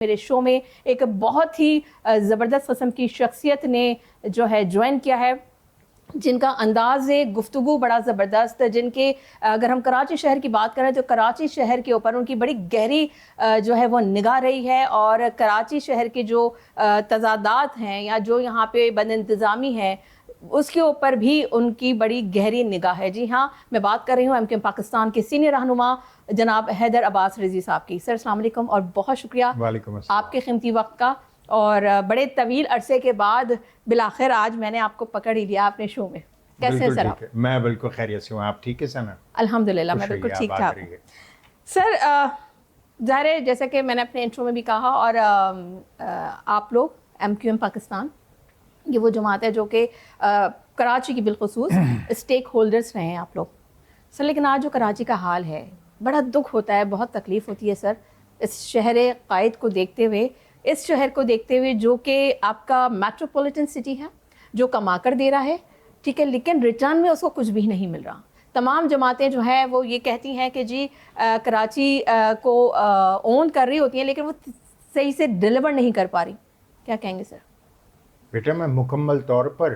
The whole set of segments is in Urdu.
میرے شو میں ایک بہت ہی زبردست قسم کی شخصیت نے جو ہے جوائن کیا ہے، جن کا انداز گفتگو بڑا زبردست، جن کے اگر ہم کراچی شہر کی بات کریں تو کراچی شہر کے اوپر ان کی بڑی گہری جو ہے وہ نگاہ رہی ہے، اور کراچی شہر کے جو تضادات ہیں یا جو یہاں پہ بد انتظامی ہے اس کے اوپر بھی ان کی بڑی گہری نگاہ ہے۔ جی ہاں، میں بات کر رہی ہوں MQM پاکستان کے سینئر رہنما جناب حیدر عباس رضوی صاحب کی۔ سر السلام علیکم اور بہت شکریہ آپ کے قیمتی وقت کا، اور بڑے طویل عرصے کے بعد بالآخر آج میں نے آپ کو پکڑ ہی لیا اپنے شو میں۔ کیسے ہیں سر آپ؟ میں بالکل خیریت سے ہوں، آپ ٹھیک ہے سنا؟ الحمدللہ میں بالکل ٹھیک ٹھاک ہوں۔ سر ظاہر ہے جیسا کہ میں نے اپنے انٹرو میں بھی کہا، اور آپ لوگ MQM پاکستان یہ وہ جماعت ہے جو کہ کراچی کی بالخصوص اسٹیک ہولڈرز رہے ہیں آپ لوگ سر، لیکن آج جو کراچی کا حال ہے بڑا دکھ ہوتا ہے، بہت تکلیف ہوتی ہے سر، اس شہر قائد کو دیکھتے ہوئے، اس شہر کو دیکھتے ہوئے جو کہ آپ کا میٹروپولیٹن سٹی ہے، جو کما کر دے رہا ہے، ٹھیک ہے، لیکن ریٹرن میں اس کو کچھ بھی نہیں مل رہا۔ تمام جماعتیں جو ہیں وہ یہ کہتی ہیں کہ جی کراچی کو اون کر رہی ہوتی ہیں، لیکن وہ صحیح سے ڈیلیور نہیں کر پا رہی۔ کیا کہیں گے سر؟ بیٹا میں مکمل طور پر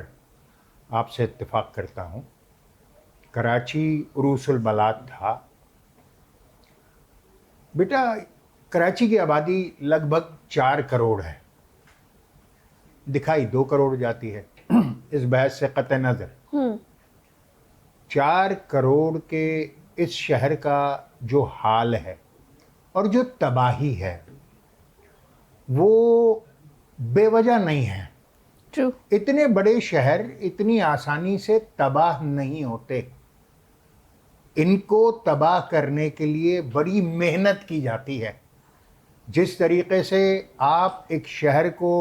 آپ سے اتفاق کرتا ہوں۔ کراچی عروس البلاد تھا بیٹا، کراچی کی آبادی لگ بھگ 4 کروڑ ہے، دکھائی 2 کروڑ جاتی ہے اس بحث سے قطع نظر۔ 4 کروڑ کے اس شہر کا جو حال ہے اور جو تباہی ہے وہ بے وجہ نہیں ہے۔ ٹرو۔ اتنے بڑے شہر اتنی آسانی سے تباہ نہیں ہوتے، ان کو تباہ کرنے کے لیے بڑی محنت کی جاتی ہے۔ جس طریقے سے آپ ایک شہر کو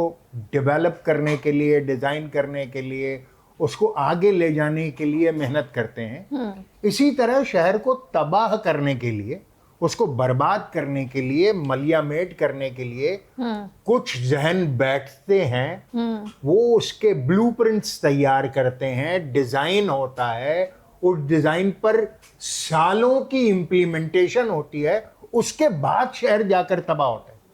ڈیولپ کرنے کے لیے، ڈیزائن کرنے کے لیے، اس کو آگے لے جانے کے لیے محنت کرتے ہیں، اسی طرح شہر کو تباہ کرنے کے لیے، اس کو برباد کرنے کے لیے، ملیا میٹ کرنے کے لیے کچھ ذہن بیٹھتے ہیں، وہ اس کے بلو پرنٹس تیار کرتے ہیں، ڈیزائن ہوتا ہے، اس ڈیزائن پر سالوں کی امپلیمنٹیشن ہوتی ہے، اس کے بعد شہر جا کر تباہ ہوتا ہے۔